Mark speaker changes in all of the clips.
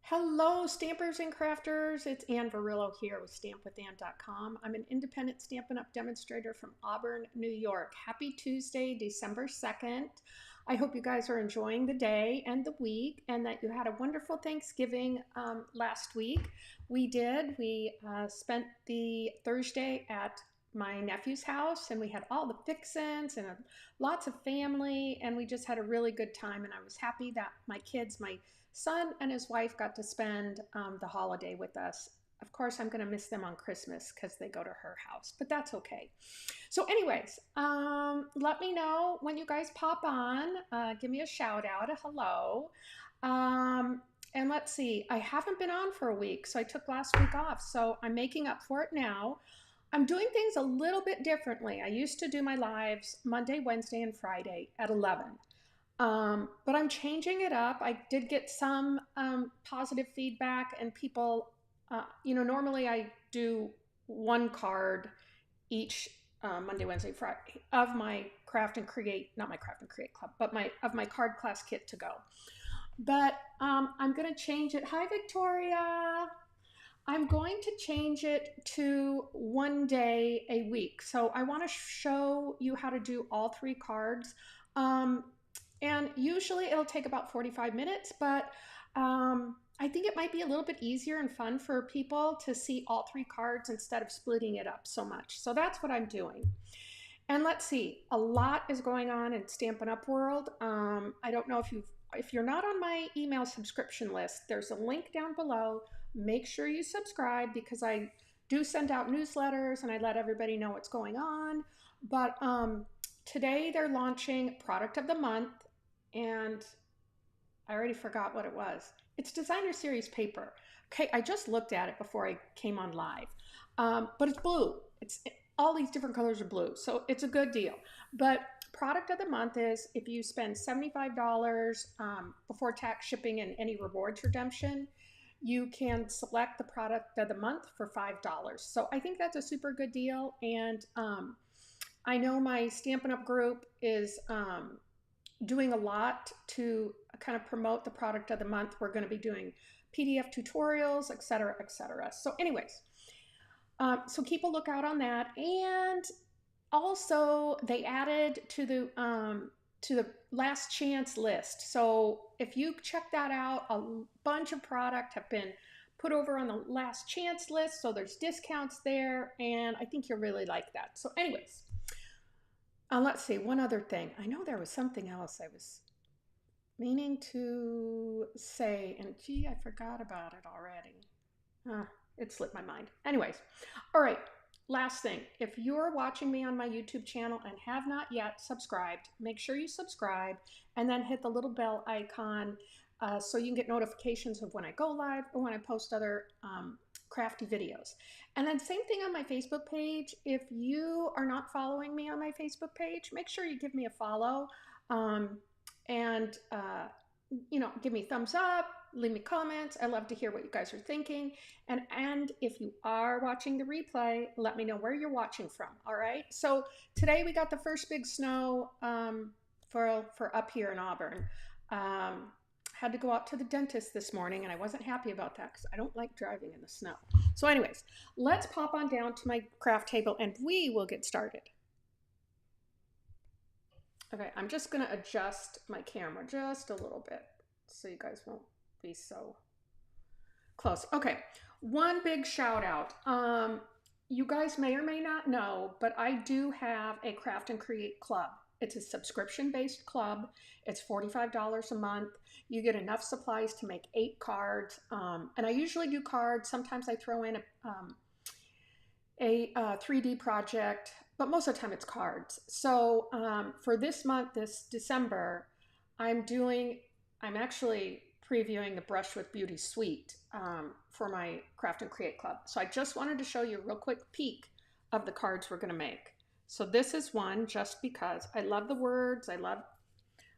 Speaker 1: Hello, stampers and crafters. It's Ann Varillo here with stampwithann.com. I'm an independent Stampin' Up! Demonstrator from Auburn, New York. Happy Tuesday, December 2nd. I hope you guys are enjoying the day and the week and that you had a wonderful Thanksgiving last week. We did. We spent the Thursday at my nephew's house and we had all the fixins and lots of family, and we just had a really good time, and I was happy that my kids, my son and his wife, got to spend the holiday with us. Of course, I'm going to miss them on Christmas because they go to her house, but that's okay. So anyways, let me know when you guys pop on. Give me a shout out, a hello. And let's see, I haven't been on for a week, so I took last week off. So I'm making up for it now. I'm doing things a little bit differently. I used to do my lives Monday, Wednesday, and Friday at 11. But I'm changing it up. I did get some positive feedback, and people, normally I do one card each Monday, Wednesday, Friday of my craft and create, not my craft and create club, but of my card class kit to go. But I'm going to change it. Hi, Victoria. I'm going to change it to one day a week. So I want to show you how to do all three cards. And usually it'll take about 45 minutes, but I think it might be a little bit easier and fun for people to see all three cards instead of splitting it up so much. So that's what I'm doing. And let's see, a lot is going on in Stampin' Up! World. I don't know if you're not on my email subscription list, there's a link down below. Make sure you subscribe because I do send out newsletters and I let everybody know what's going on. But today they're launching Product of the Month, and I already forgot what it was. It's Designer Series paper. Okay, I just looked at it before I came on live, but it's blue. All these different colors are blue, so it's a good deal. But Product of the Month is if you spend $75 before tax, shipping, and any rewards redemption, you can select the Product of the Month for $5. So I think that's a super good deal, and I know my Stampin' Up! Group is doing a lot to kind of promote the Product of the Month. We're going to be doing PDF tutorials, etc., etc. So anyways, so keep a lookout on that. And also they added to the last chance list. So if you check that out, a bunch of product have been put over on the last chance list. So there's discounts there, and I think you'll really like that. So anyways, let's see, one other thing. I know there was something else I was meaning to say, and gee, I forgot about it already. It slipped my mind. Anyways, all right, last thing. If you're watching me on my YouTube channel and have not yet subscribed, make sure you subscribe and then hit the little bell icon so you can get notifications of when I go live or when I post other crafty videos. And then same thing on my Facebook page. If you are not following me on my Facebook page, make sure you give me a follow and give me a thumbs up, leave me comments. I love to hear what you guys are thinking. And if you are watching the replay, let me know where you're watching from. All right. So today we got the first big snow for up here in Auburn. Had to go out to the dentist this morning, and I wasn't happy about that because I don't like driving in the snow. So anyways, let's pop on down to my craft table and we will get started. Okay, I'm just going to adjust my camera just a little bit so you guys won't be so close. Okay, one big shout out. You guys may or may not know, but I do have a Craft and Create club. It's a subscription-based club. It's $45 a month. You get enough supplies to make 8 cards. And I usually do cards. Sometimes I throw in a 3D project, but most of the time it's cards. So for this month, this December, I'm actually previewing the Brush with Beauty Suite for my Craft and Create club. So I just wanted to show you a real quick peek of the cards we're going to make. So this is one just because I love the words. I love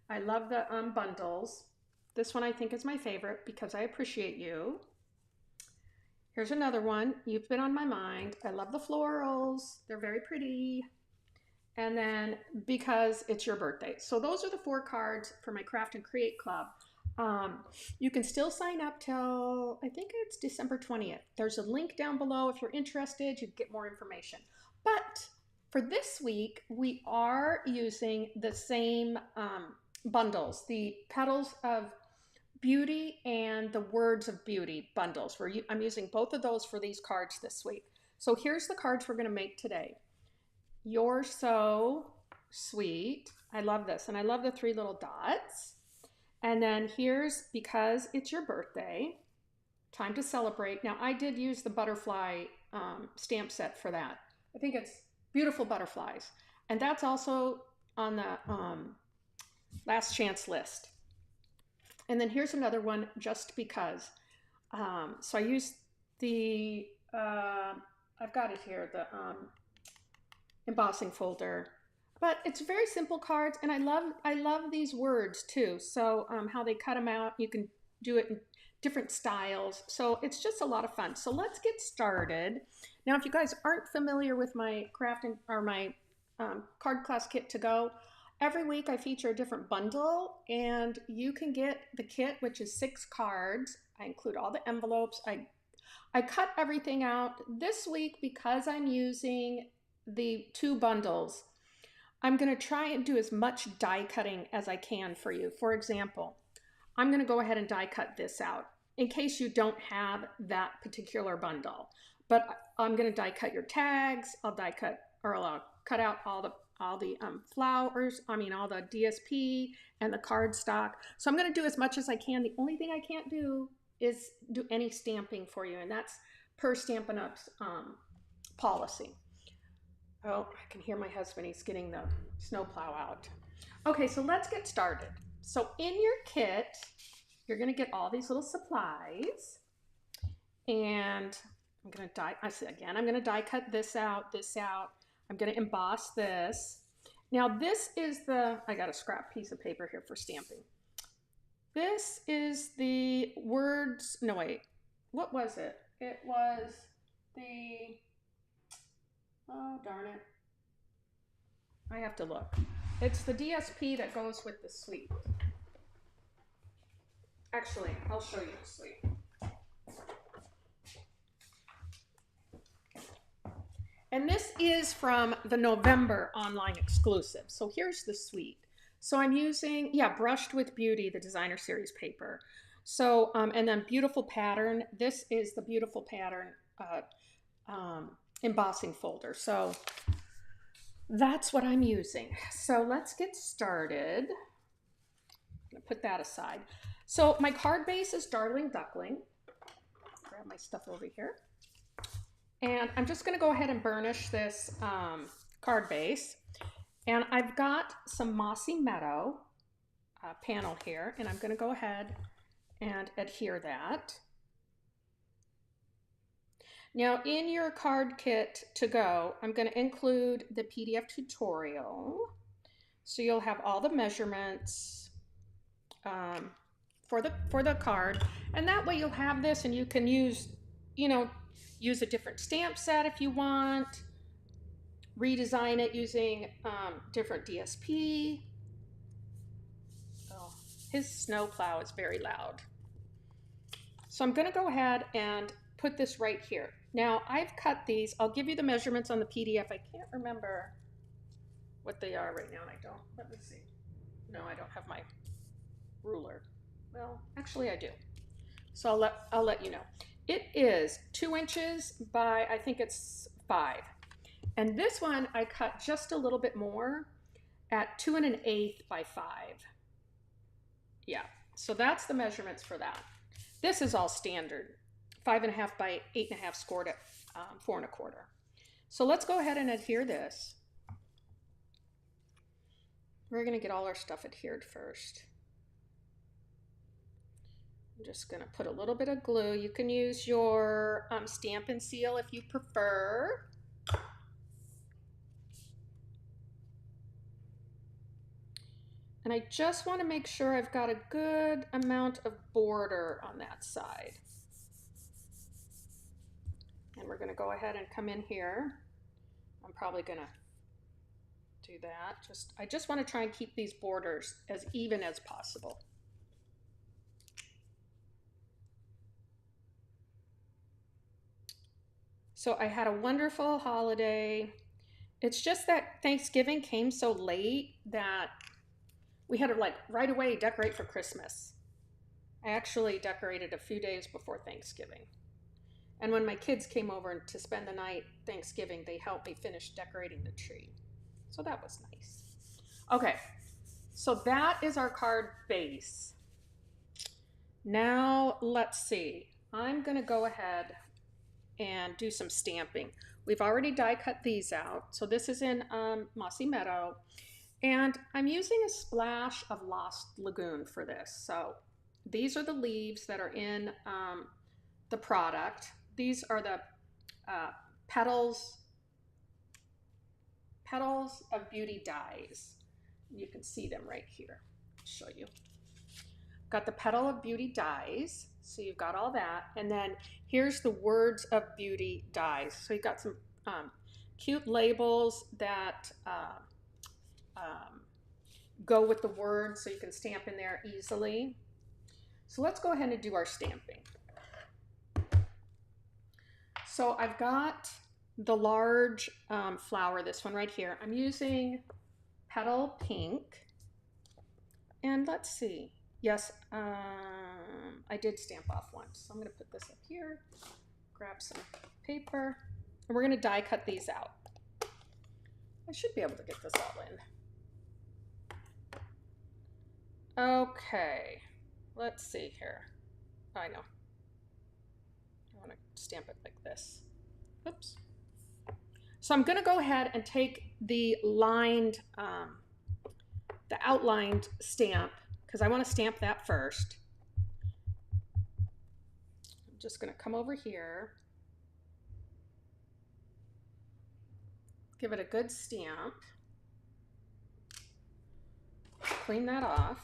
Speaker 1: the bundles. This one I think is my favorite because I appreciate you. Here's another one. You've been on my mind. I love the florals. They're very pretty. And then because it's your birthday. So those are the 4 cards for my Craft and Create club. You can still sign up till, I think it's December 20th. There's a link down below if you're interested. You get more information. But for this week, we are using the same bundles, the Petals of Beauty and the Words of Beauty bundles. I'm using both of those for these cards this week. So here's the cards we're going to make today. You're so sweet. I love this. And I love the 3 little dots. And then here's Because It's Your Birthday. Time to Celebrate. Now, I did use the butterfly stamp set for that. I think it's beautiful butterflies. And that's also on the last chance list. And then here's another one, Just Because. So I used the, I've got it here, the embossing folder. But it's very simple cards, and I love these words too. So how they cut them out, you can do it in different styles. So it's just a lot of fun. So let's get started. Now, if you guys aren't familiar with my crafting or my card class kit to go, every week I feature a different bundle, and you can get the kit, which is 6 cards. I include all the envelopes. I cut everything out this week because I'm using the 2 bundles. I'm going to try and do as much die cutting as I can for you. For example, I'm going to go ahead and die cut this out in case you don't have that particular bundle. But I'm going to die cut your tags. I'll cut out all the flowers. I mean, all the DSP and the cardstock. So I'm going to do as much as I can. The only thing I can't do is do any stamping for you, and that's per Stampin' Up's policy. Oh, I can hear my husband. He's getting the snowplow out. Okay, so let's get started. So in your kit, you're going to get all these little supplies. And I'm going to I'm going to die cut this out. I'm going to emboss this. Now this is I got a scrap piece of paper here for stamping. This is the words, no wait, what was it? It was the, oh, darn it. I have to look. It's the DSP that goes with the suite. Actually, I'll show you the suite. And this is from the November online exclusive. So here's the suite. So I'm using, Brushed with Beauty, the designer series paper. So, and then Beautiful Pattern. This is the Beautiful Pattern embossing folder. So that's what I'm using. So let's get started. I'm gonna put that aside. So my card base is Darling Duckling. Grab my stuff over here. And I'm just gonna go ahead and burnish this card base. And I've got some Mossy Meadow panel here, and I'm gonna go ahead and adhere that. Now, in your card kit to go, I'm going to include the PDF tutorial. So you'll have all the measurements for the card. And that way you'll have this, and you can use a different stamp set if you want. Redesign it using different DSP. Oh, his snowplow is very loud. So I'm going to go ahead and put this right here. Now I've cut these. I'll give you the measurements on the PDF. I can't remember what they are right now, and I don't. Let me see. No, I don't have my ruler. Well, actually I do. So I'll let you know. It is 2 inches by, I think it's 5. And this one I cut just a little bit more at 2 1/8 by 5. Yeah, so that's the measurements for that. This is all standard. 5 1/2 by 8 1/2 scored at 4 1/4. So let's go ahead and adhere this. We're going to get all our stuff adhered first. I'm just going to put a little bit of glue. You can use your Stampin' Seal if you prefer. And I just want to make sure I've got a good amount of border on that side. And we're going to go ahead and come in here. I'm probably going to do that. I just want to try and keep these borders as even as possible. So I had a wonderful holiday. It's just that Thanksgiving came so late that we had to like right away decorate for Christmas. I actually decorated a few days before Thanksgiving. And when my kids came over to spend the night Thanksgiving, they helped me finish decorating the tree. So that was nice. Okay, so that is our card base. Now let's see. I'm gonna go ahead and do some stamping. We've already die cut these out. So this is in Mossy Meadow. And I'm using a splash of Lost Lagoon for this. So these are the leaves that are in the product. These are the petals of Beauty dies. You can see them right here. I'll show you. Got the Petal of Beauty dies. So you've got all that. And then here's the Words of Beauty dies. So you've got some cute labels that go with the words so you can stamp in there easily. So let's go ahead and do our stamping. So I've got the large flower, this one right here. I'm using Petal Pink. And let's see. Yes, I did stamp off once. So I'm going to put this up here, grab some paper, and we're going to die cut these out. I should be able to get this all in. Okay, let's see here. I know. I want to stamp it like this. Oops. So I'm going to go ahead and take the lined, the outlined stamp, because I want to stamp that first. I'm just going to come over here, give it a good stamp, clean that off.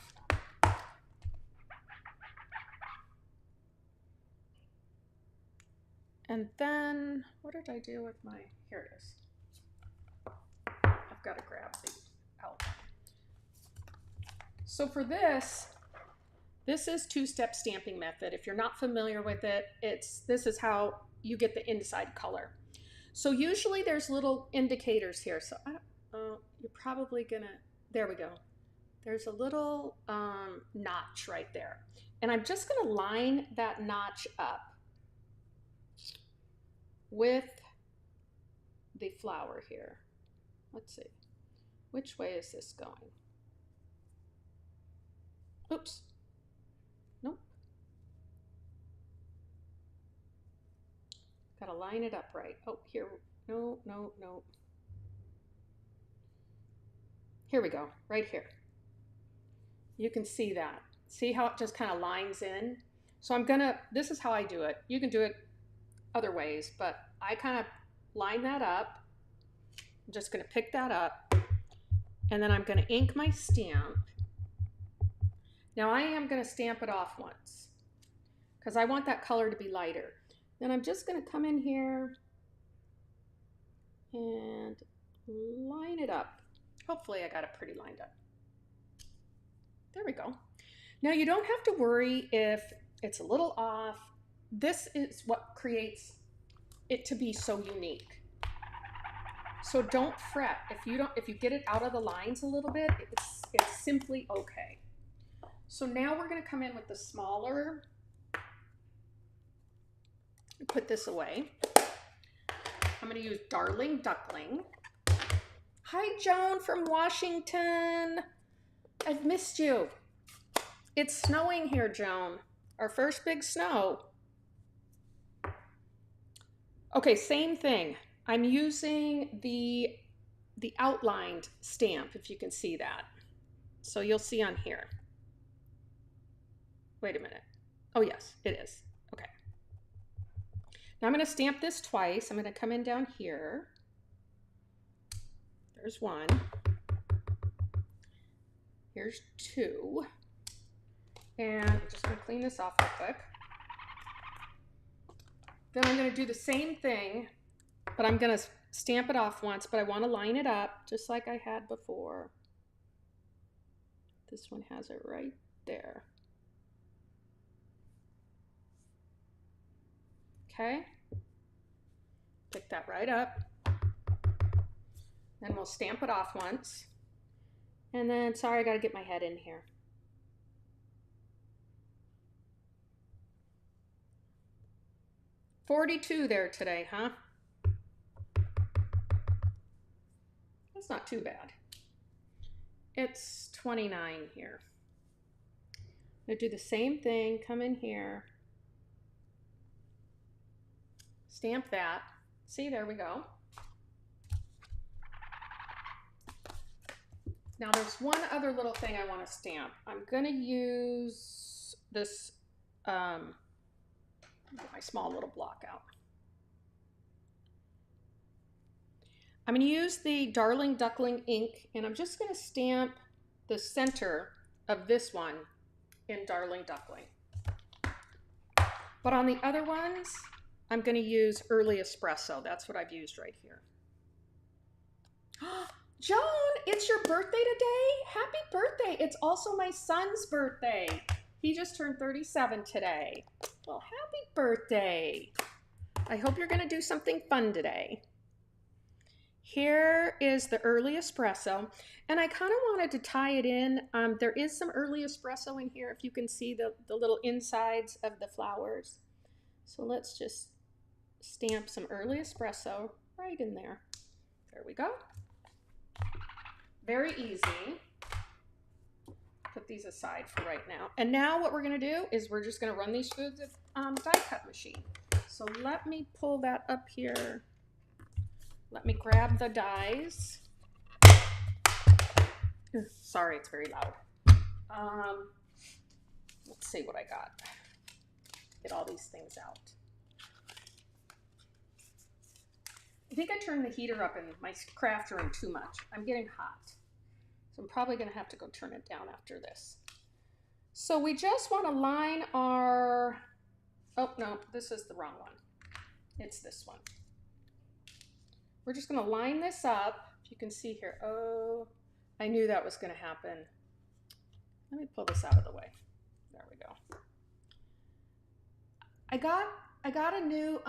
Speaker 1: And then, what did I do with my, here it is. I've got to grab the outline. So for this is two-step stamping method. If you're not familiar with it, this is how you get the inside color. So usually there's little indicators here. So you're probably gonna, there we go. There's a little notch right there. And I'm just gonna line that notch up with the flower here. Let's see, which way is this going? Oops, nope. Gotta line it up right. Oh, here, no, no, no. Here we go, right here. You can see that. See how it just kind of lines in? So I'm gonna, this is how I do it. You can do it other ways, but I kind of line that up. I'm just gonna pick that up, and then I'm gonna ink my stamp. Now I am gonna stamp it off once, because I want that color to be lighter. Then I'm just gonna come in here and line it up. Hopefully I got it pretty lined up. There we go. Now you don't have to worry if it's a little off. This is what creates it to be so unique. So don't fret if you get it out of the lines a little bit. It's simply okay. So now we're going to come in with the smaller. Put this away. I'm going to use Darling Duckling. Hi, Joan from Washington. I've missed you. It's snowing here, Joan. Our first big snow. Okay, same thing. I'm using the outlined stamp, if you can see that. So you'll see on here. Wait a minute. Oh, yes, it is. Okay. Now I'm going to stamp this twice. I'm going to come in down here. There's one. Here's two. And I'm just going to clean this off real quick. Then I'm going to do the same thing, but I'm going to stamp it off once, but I want to line it up just like I had before. This one has it right there. Okay. Pick that right up. Then we'll stamp it off once. And then, sorry, I gotta get my head in here. $42 there today, huh? That's not too bad. It's 29 here. I'm gonna do the same thing, come in here, stamp that. See, there we go. Now there's one other little thing I want to stamp. I'm gonna use this, get my small little block out. I'm gonna use the Darling Duckling ink, and I'm just gonna stamp the center of this one in Darling Duckling. But on the other ones, I'm gonna use Early Espresso. That's what I've used right here. Joan, it's your birthday today? Happy birthday. It's also my son's birthday. He just turned 37 today. Well, happy birthday. I hope you're gonna do something fun today. Here is the Early Espresso, and I kind of wanted to tie it in. There is some Early Espresso in here, if you can see the little insides of the flowers. So let's just stamp some Early Espresso right in there. There we go. Very easy. Put these aside for right now. And now what we're gonna do is we're just gonna run these through the die cut machine. So let me pull that up here. Let me grab the dies. Sorry, it's very loud. Let's see what I got. Get all these things out. I think I turned the heater up in my craft room too much. I'm getting hot. So I'm probably gonna have to go turn it down after this. So we just wanna line our, oh no, this is the wrong one. It's this one. We're just gonna line this up. If you can see here, oh, I knew that was gonna happen. Let me pull this out of the way. There we go. I got a new,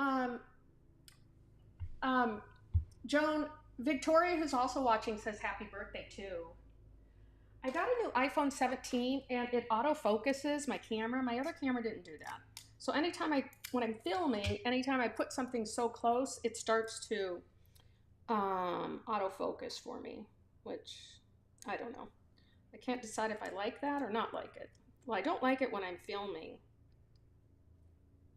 Speaker 1: Joan, Victoria, who's also watching, says happy birthday too. I got a new iPhone 17 and it autofocuses my camera. My other camera didn't do that. So anytime when I'm filming, anytime I put something so close, it starts to autofocus for me, which I don't know. I can't decide if I like that or not like it. Well, I don't like it when I'm filming.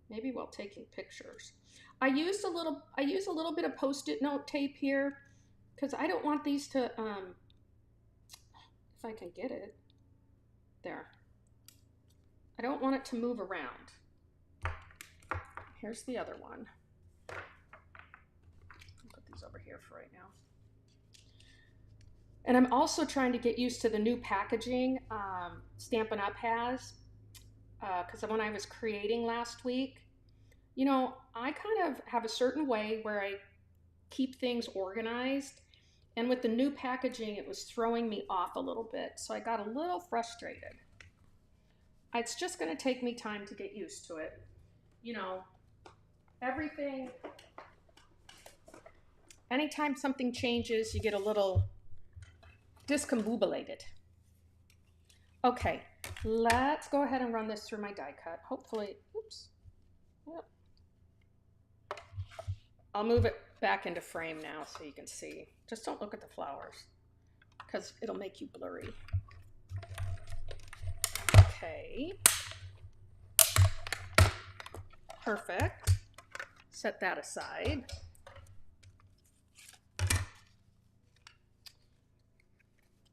Speaker 1: Maybe while taking pictures. I use a little bit of Post-it note tape here because I don't want these to, if I can get it, there. I don't want it to move around. Here's the other one. I'll put these over here for right now. And I'm also trying to get used to the new packaging Stampin' Up has, because when I was creating last week, you know, I kind of have a certain way where I keep things organized, and with the new packaging, it was throwing me off a little bit, so I got a little frustrated. It's just going to take me time to get used to it. You know, everything, anytime something changes, you get a little discombobulated. Okay, let's go ahead and run this through my die cut. Hopefully, oops. Yep. I'll move it back into frame now so you can see. Just don't look at the flowers because it'll make you blurry. Okay. Perfect. Set that aside.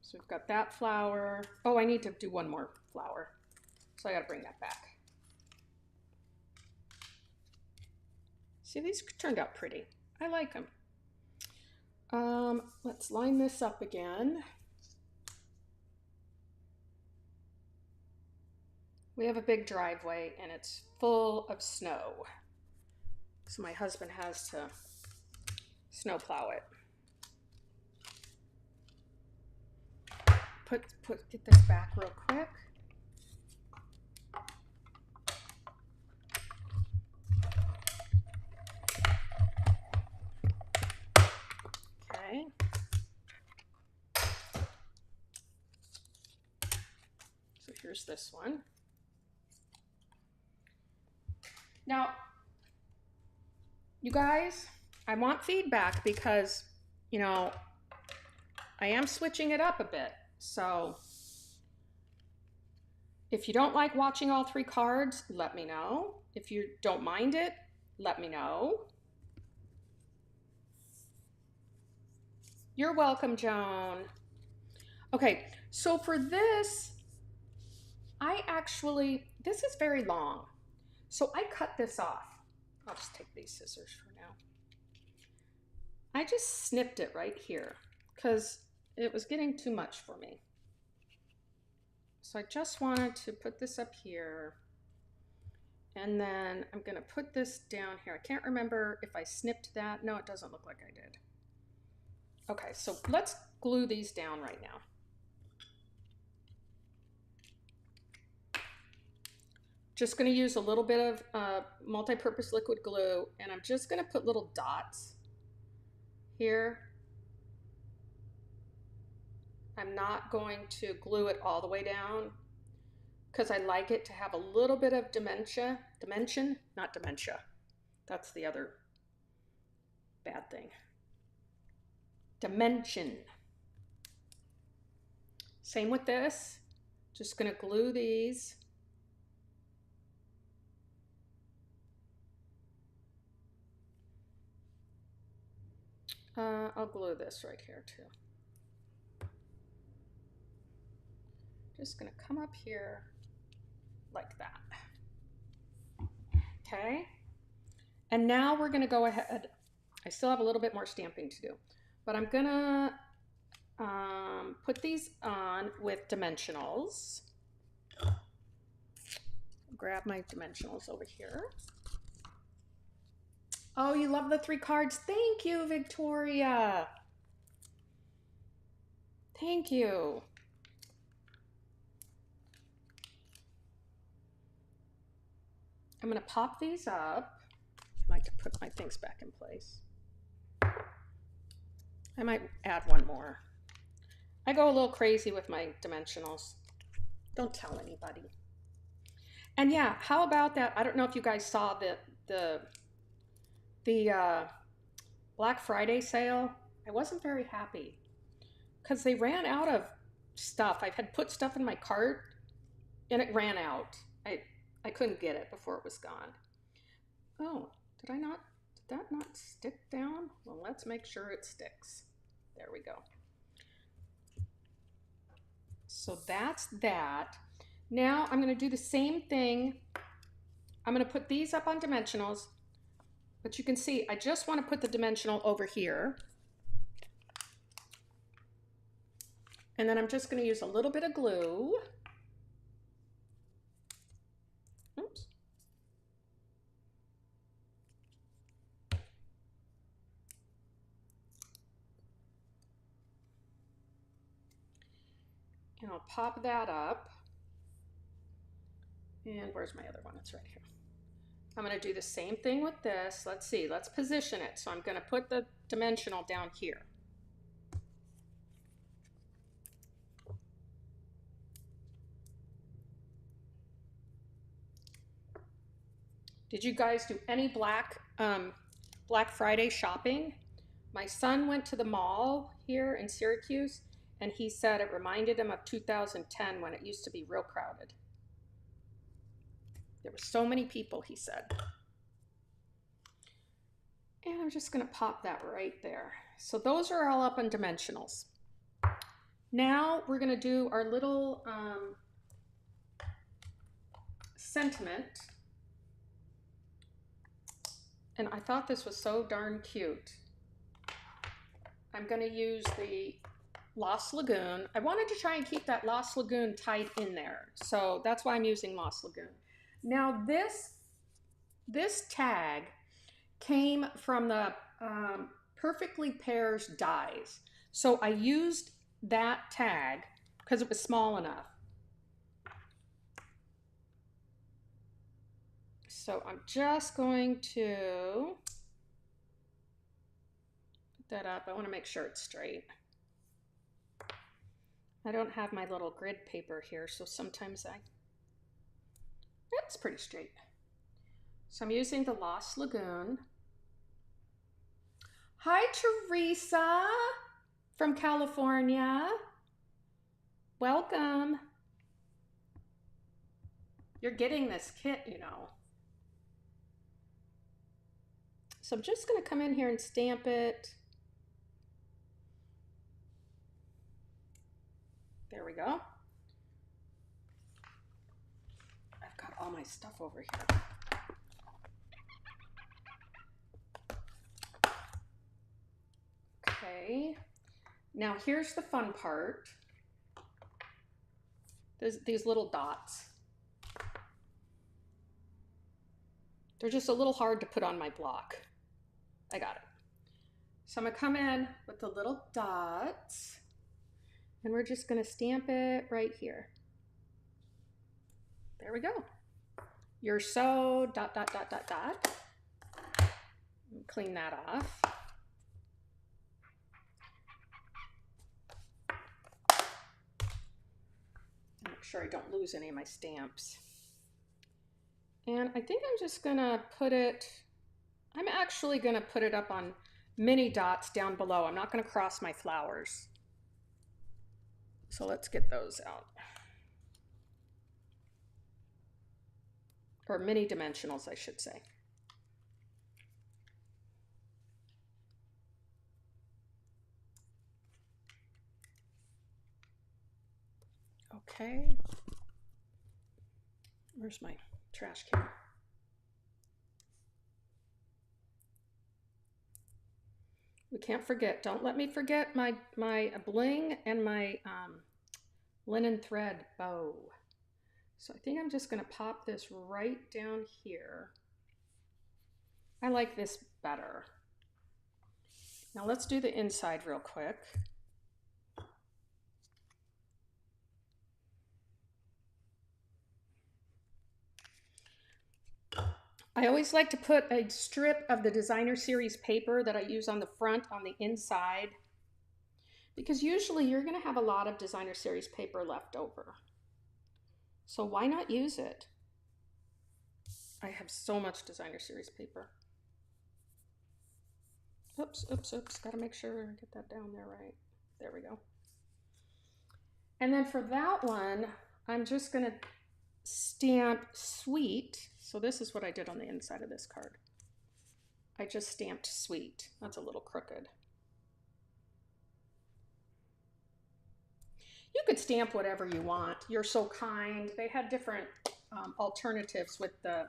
Speaker 1: So we've got that flower. Oh, I need to do one more flower. So I got to bring that back. See, these turned out pretty. I like them. Let's line this up again. We have a big driveway and it's full of snow. So my husband has to snow plow it. Get this back real quick. here's this one. Now, you guys, I want feedback because, you know, I am switching it up a bit. So if you don't like watching all 3 cards, let me know. If you don't mind it, let me know. You're welcome, Joan. Okay, so for this, this is very long. So I cut this off. I'll just take these scissors for now. I just snipped it right here because it was getting too much for me. So I just wanted to put this up here. And then I'm gonna put this down here. I can't remember if I snipped that. No, it doesn't look like I did. Okay, so let's glue these down right now. Just gonna use a little bit of multi-purpose liquid glue, and I'm just gonna put little dots here. I'm not going to glue it all the way down because I like it to have a little bit of dimension, not dementia. That's the other bad thing. Dimension. Same with this. Just gonna glue these. I'll glue this right here too. Just gonna come up here like that. Okay, and now we're gonna go ahead. I still have a little bit more stamping to do, but I'm gonna put these on with dimensionals. Grab my dimensionals over here. Oh, you love the 3 cards. Thank you, Victoria. Thank you. I'm gonna pop these up. I like to put my things back in place. I might add one more. I go a little crazy with my dimensionals. Don't tell anybody. And yeah, how about that? I don't know if you guys saw the Black Friday sale. I wasn't very happy because they ran out of stuff. I had put stuff in my cart and it ran out. I couldn't get it before it was gone. Oh, did that not stick down? Well, let's make sure it sticks. There we go. So that's that. Now I'm going to do the same thing. I'm going to put these up on dimensionals, but you can see I just want to put the dimensional over here. And then I'm just going to use a little bit of glue. Oops. And I'll pop that up. And where's my other one? It's right here. I'm going to do the same thing with this. Let's see. Let's position it. So I'm going to put the dimensional down here. Did you guys do any Black Friday shopping? My son went to the mall here in Syracuse, and he said it reminded him of 2010 when it used to be real crowded. There were so many people, he said. And I'm just going to pop that right there. So those are all up on dimensionals. Now we're going to do our little sentiment. And I thought this was so darn cute. I'm going to use the Lost Lagoon. I wanted to try and keep that Lost Lagoon tight in there. So that's why I'm using Lost Lagoon. Now this tag came from the Perfectly Pairs dies. So I used that tag because it was small enough. So I'm just going to put that up. I want to make sure it's straight. I don't have my little grid paper here, so sometimes it's pretty straight. So I'm using the Lost Lagoon. Hi, Teresa from California. Welcome. You're getting this kit, you know. So I'm just going to come in here and stamp it. There we go. I've got all my stuff over here. Okay. Now here's the fun part. There's these little dots. They're just a little hard to put on my block. I got it. So I'm gonna come in with the little dots and we're just gonna stamp it right here. There we go. You're so ... Clean that off. Make sure I don't lose any of my stamps. And I think I'm just gonna I'm actually gonna put it up on mini dots down below. I'm not gonna cross my flowers. So let's get those out. Or mini dimensionals, I should say. Okay. Where's my trash can? We can't forget, don't let me forget my bling and my linen thread bow. So I think I'm just gonna pop this right down here. I like this better. Now let's do the inside real quick. I always like to put a strip of the designer series paper that I use on the front on the inside, because usually you're going to have a lot of designer series paper left over. So why not use it? I have so much designer series paper. Oops, oops, oops. Got to make sure I get that down there right. There we go. And then for that one, I'm just going to stamp sweet. So this is what I did on the inside of this card. I just stamped sweet. That's a little crooked. You could stamp whatever you want. You're so kind. They had different alternatives with the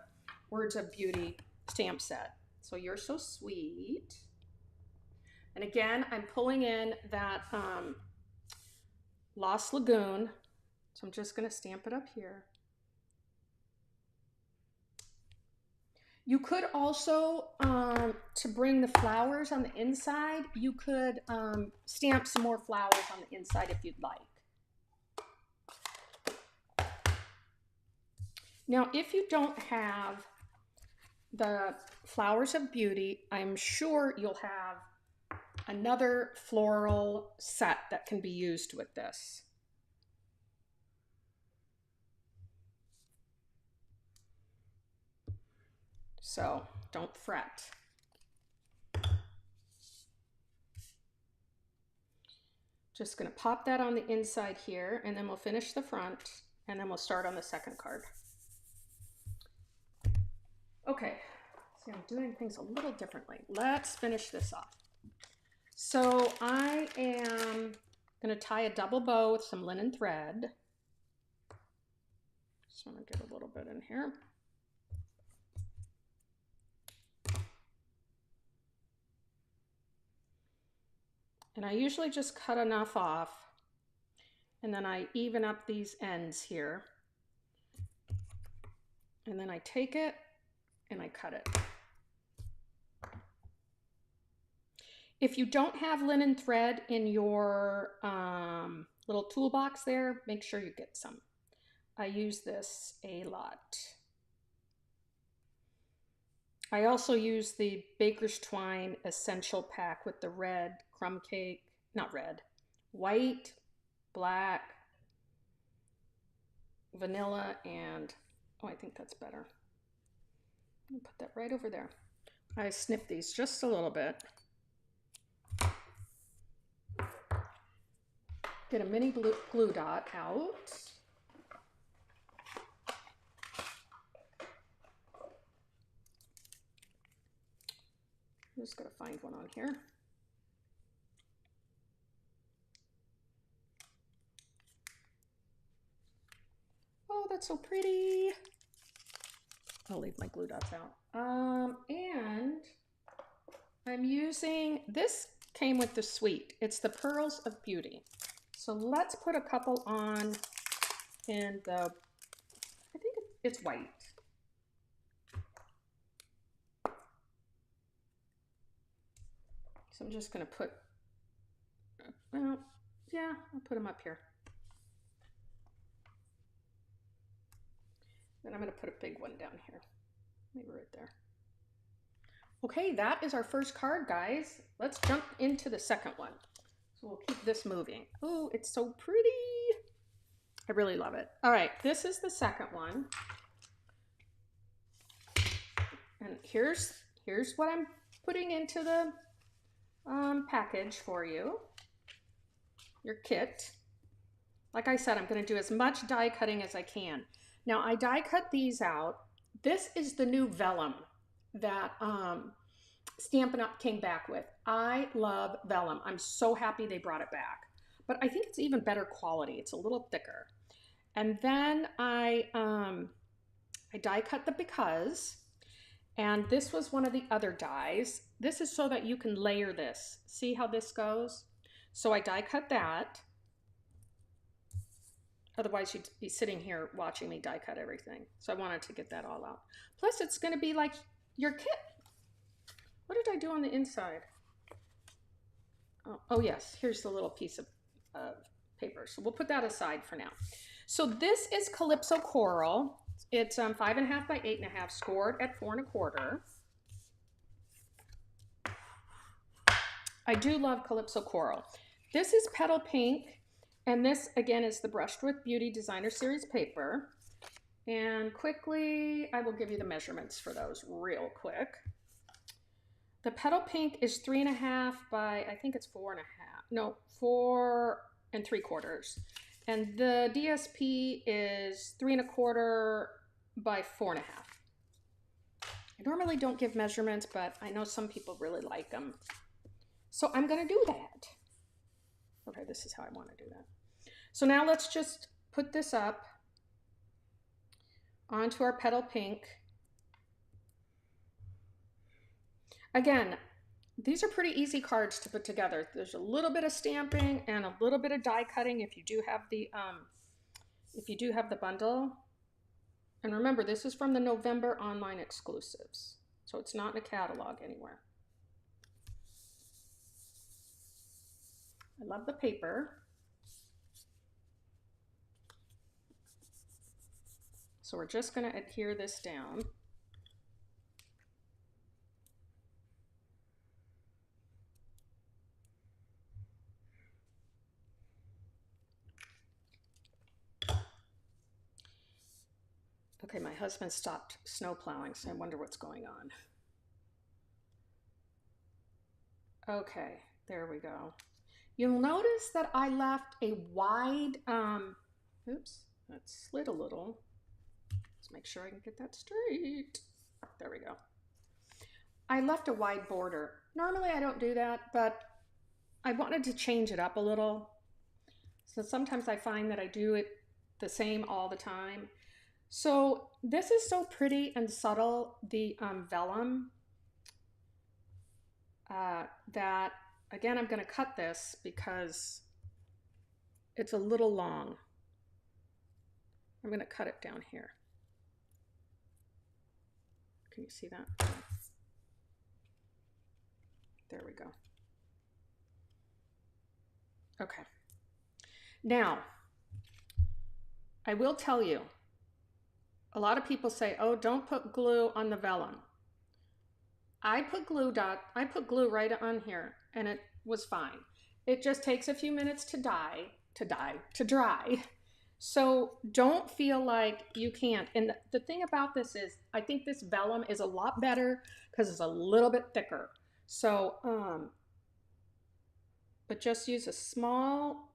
Speaker 1: Words of Beauty stamp set. So you're so sweet. And again, I'm pulling in that Lost Lagoon. So I'm just going to stamp it up here. You could also, to bring the flowers on the inside, you could stamp some more flowers on the inside if you'd like. Now, if you don't have the Flowers of Beauty, I'm sure you'll have another floral set that can be used with this. So don't fret. Just going to pop that on the inside here, and then we'll finish the front, and then we'll start on the second card. Okay, see, I'm doing things a little differently. Let's finish this off. So I am going to tie a double bow with some linen thread. Just want to get a little bit in here. And I usually just cut enough off, and then I even up these ends here. And then I take it and I cut it. If you don't have linen thread in your little toolbox there, make sure you get some. I use this a lot. I also use the Baker's Twine Essential Pack with the red crumb cake, not red, white black, vanilla, and, oh, I think that's better. I'm gonna put that right over there. I snip these just a little bit. Get a mini glue dot out. I'm just gonna find one on here. Oh, that's so pretty. I'll leave my glue dots out. And I'm using, this came with the suite. It's the Pearls of Beauty. So let's put a couple on in the, I think it's white. So I'm just gonna put, well, yeah, I'll put them up here. Then I'm gonna put a big one down here, maybe right there. Okay, that is our first card, guys. Let's jump into the second one. So we'll keep this moving. Oh, it's so pretty. I really love it. All right, this is the second one. And here's what I'm putting into the package for you. Your kit. Like I said, I'm gonna do as much die cutting as I can. Now I die cut these out. This is the new vellum that Stampin' Up came back with. I love vellum. I'm so happy they brought it back. But I think it's even better quality. It's a little thicker. And then I die cut the because, and this was one of the other dies. This is so that you can layer this. See how this goes? So I die cut that. Otherwise, you'd be sitting here watching me die cut everything. So I wanted to get that all out. Plus, it's going to be like your kit. What did I do on the inside? Oh yes, here's the little piece of paper. So we'll put that aside for now. So this is Calypso Coral. It's 5.5 by 8.5, scored at 4 1/4. I do love Calypso Coral. This is Petal Pink. And this, again, is the Brushed with Beauty Designer Series paper. And quickly, I will give you the measurements for those real quick. The Petal Pink is 3.5 by, I think it's 4.5. No, 4 3/4. And the DSP is 3 1/4 by 4.5. I normally don't give measurements, but I know some people really like them. So I'm going to do that. Okay, this is how I want to do that. So now let's just put this up onto our Petal Pink. Again, these are pretty easy cards to put together. There's a little bit of stamping and a little bit of die cutting if you do have the bundle. And remember, this is from the November online exclusives, so it's not in a catalog anywhere. I love the paper. So we're just going to adhere this down. Okay, my husband stopped snow plowing, so I wonder what's going on. Okay, there we go. You'll notice that I left a wide, oops, that slid a little. Let's make sure I can get that straight. There we go. I left a wide border. Normally I don't do that, but I wanted to change it up a little. So sometimes I find that I do it the same all the time. So this is so pretty and subtle, the vellum, that, again, I'm going to cut this because it's a little long. I'm going to cut it down here. Can you see that? There we go. Okay. Now, I will tell you, a lot of people say, oh, don't put glue on the vellum. I put glue right on here and it was fine. It just takes a few minutes to dye. to dry. So don't feel like you can't. And the thing about this is, I think this vellum is a lot better because it's a little bit thicker. So, but just use a small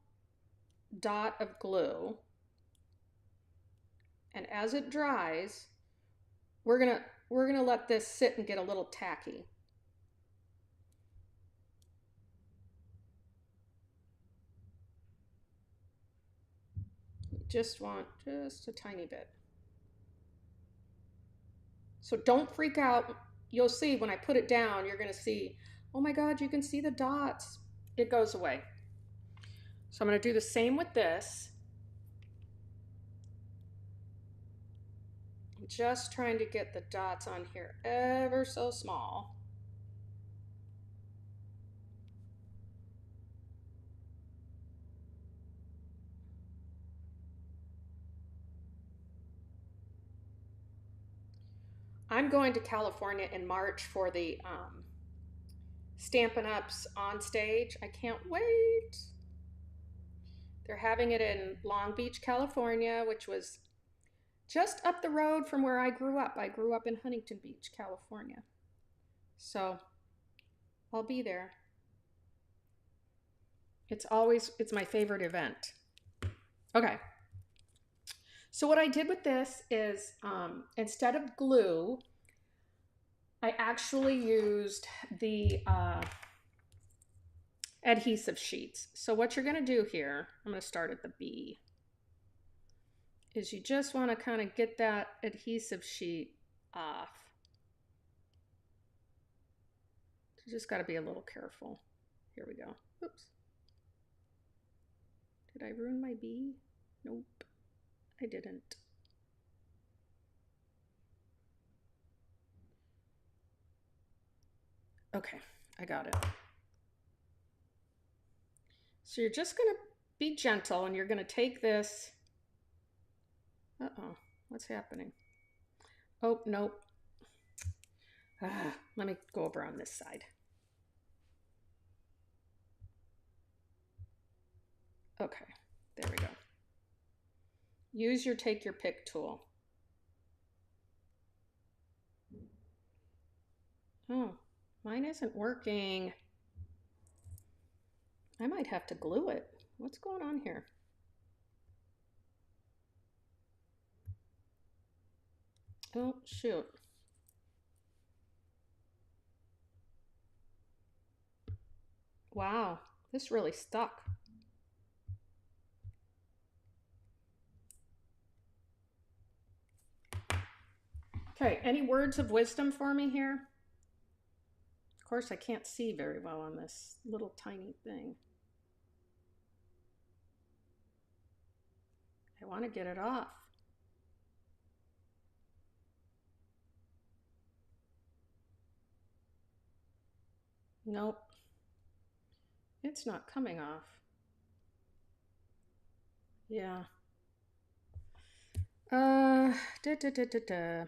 Speaker 1: dot of glue. And as it dries, we're gonna let this sit and get a little tacky. Just want just a tiny bit. So don't freak out. You'll see when I put it down, you're gonna see, oh my God, you can see the dots. It goes away. So I'm gonna do the same with this. I'm just trying to get the dots on here ever so small. I'm going to California in March for the Stampin' Up's on stage. I can't wait. They're having it in Long Beach, California, which was just up the road from where I grew up. I grew up in Huntington Beach, California. So I'll be there. It's my favorite event. Okay. So what I did with this is instead of glue, I actually used the adhesive sheets. So what you're gonna do here, I'm gonna start at the B, is you just wanna kind of get that adhesive sheet off. You just gotta be a little careful. Here we go. Oops. Did I ruin my B? Nope, I didn't. Okay, I got it. So you're just gonna be gentle and you're gonna take this. Uh-oh, what's happening? Oh, nope. Let me go over on this side. Okay, there we go. Use your take your pick tool. Oh, mine isn't working. I might have to glue it. What's going on here? Oh, shoot. Wow, this really stuck. Okay, any words of wisdom for me here? Of course, I can't see very well on this little tiny thing. I want to get it off. Nope. It's not coming off. Yeah. Da, da, da, da, da.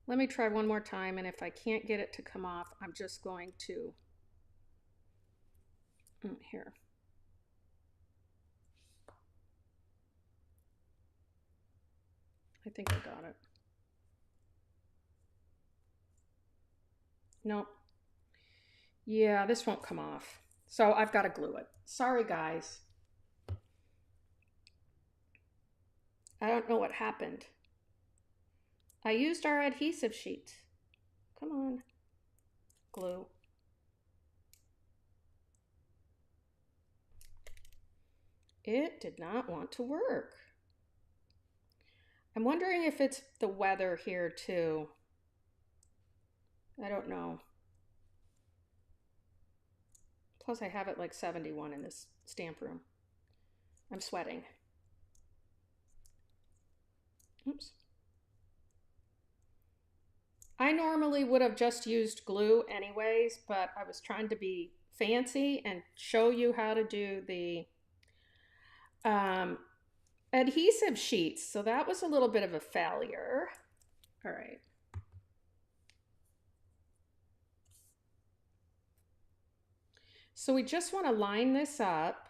Speaker 1: Let me try one more time, and if I can't get it to come off, I'm just going to, here. I think I got it. Nope. Yeah, this won't come off. So I've got to glue it. Sorry, guys. I don't know what happened. I used our adhesive sheet. Come on. Glue. It did not want to work. I'm wondering if it's the weather here too. I don't know. Plus I have it like 71 in this stamp room. I'm sweating. Oops. I normally would have just used glue anyways, but I was trying to be fancy and show you how to do the adhesive sheets. So that was a little bit of a failure. All right. So we just want to line this up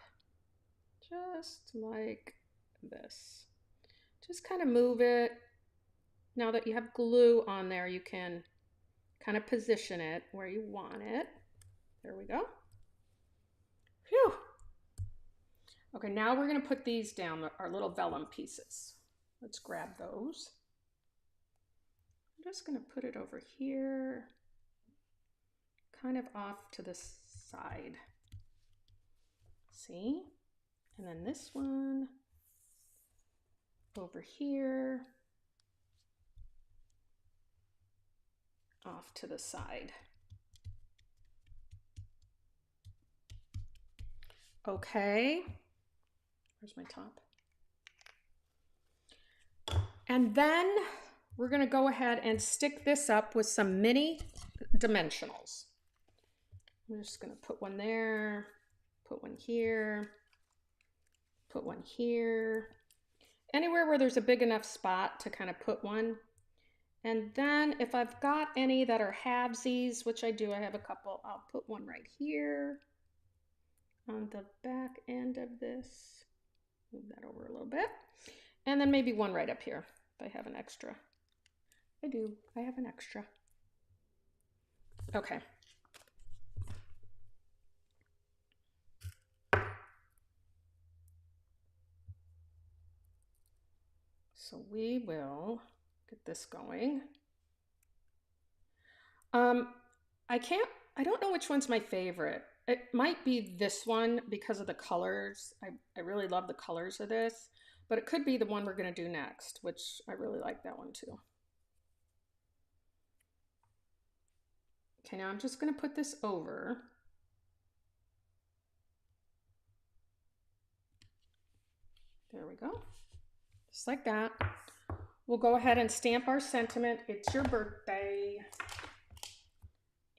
Speaker 1: just like this. Just kind of move it. Now that you have glue on there, you can kind of position it where you want it. There we go. Phew. Okay, now we're going to put these down, our little vellum pieces. Let's grab those. I'm just going to put it over here, kind of off to the side. See? And then this one over here, off to the side. Okay, where's my top? And then we're going to go ahead and stick this up with some mini dimensionals. I'm just going to put one there, put one here, put one here, anywhere where there's a big enough spot to kind of put one. And then if I've got any that are halvesies, which I do, I have a couple, I'll put one right here on the back end of this. Move that over a little bit. And then maybe one right up here if I have an extra. I do, I have an extra. Okay. So we will get this going. I don't know which one's my favorite. It might be this one because of the colors. I really love the colors of this, but it could be the one we're going to do next, which I really like that one too. Okay, now I'm just going to put this over. There we go. Just like that. We'll go ahead and stamp our sentiment, "It's your birthday,"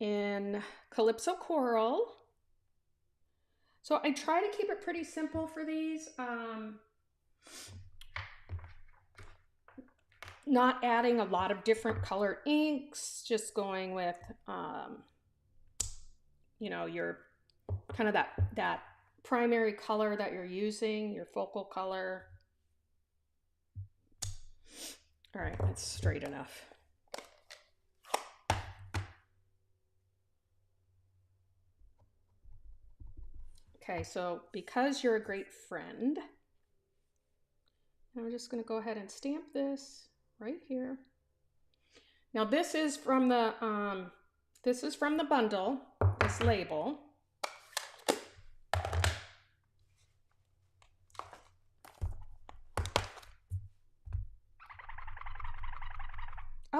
Speaker 1: in Calypso Coral. So I try to keep it pretty simple for these. Not adding a lot of different colored inks, just going with, you know, your kind of that primary color that you're using, your focal color. All right, that's straight enough. Okay, so because you're a great friend, I'm just going to go ahead and stamp this right here. Now this is from the bundle, this label.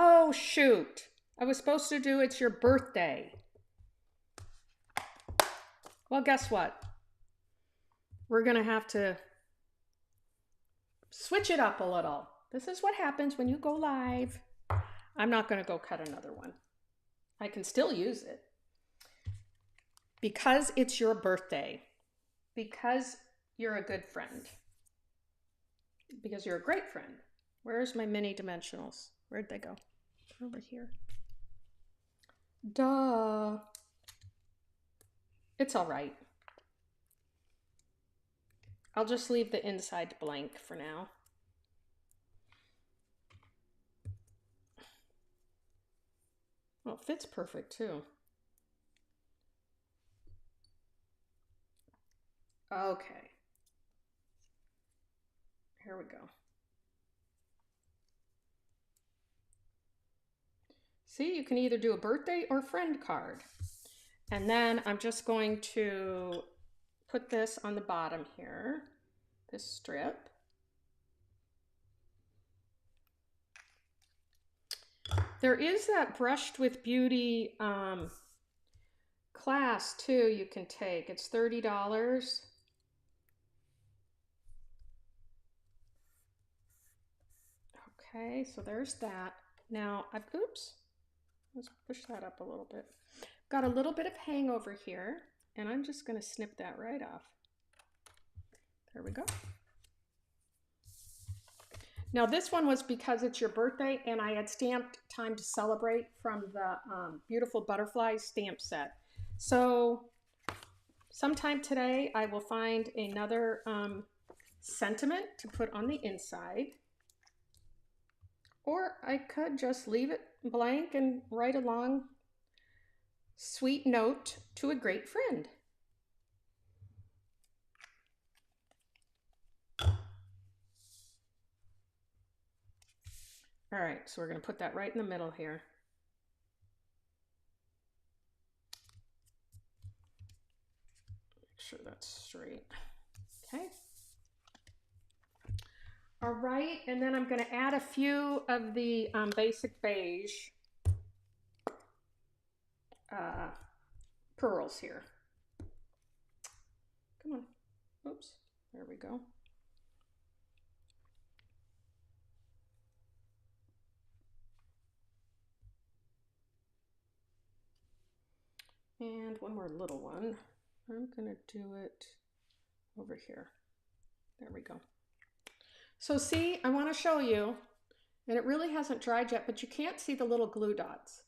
Speaker 1: Oh shoot, I was supposed to do "It's your birthday." Well, guess what? We're gonna have to switch it up a little. This is what happens when you go live. I'm not gonna go cut another one. I can still use it. Because it's your birthday, because you're a good friend, because you're a great friend. Where's my mini dimensionals? Where'd they go? Over here. Duh. It's all right. I'll just leave the inside blank for now. Well, it fits perfect too. Okay. Here we go. See, you can either do a birthday or friend card. And then I'm just going to put this on the bottom here, this strip. There is that Brushed with Beauty class too you can take. It's $30. Okay, so there's that. Now, oops, let's push that up a little bit. Got a little bit of hangover here, and I'm just going to snip that right off. There we go. Now this one was because it's your birthday, and I had stamped "Time to Celebrate" from the Beautiful Butterflies stamp set. So Sometime today I will find another sentiment to put on the inside. Or I could just leave it blank and write a long, sweet note to a great friend. All right, so we're going to put that right in the middle here. Make sure that's straight. Okay. All right, and then I'm going to add a few of the basic beige pearls here. Come on. Oops. There we go. And one more little one. I'm going to do it over here. There we go. So see, I want to show you, and it really hasn't dried yet, but you can't see the little glue dots.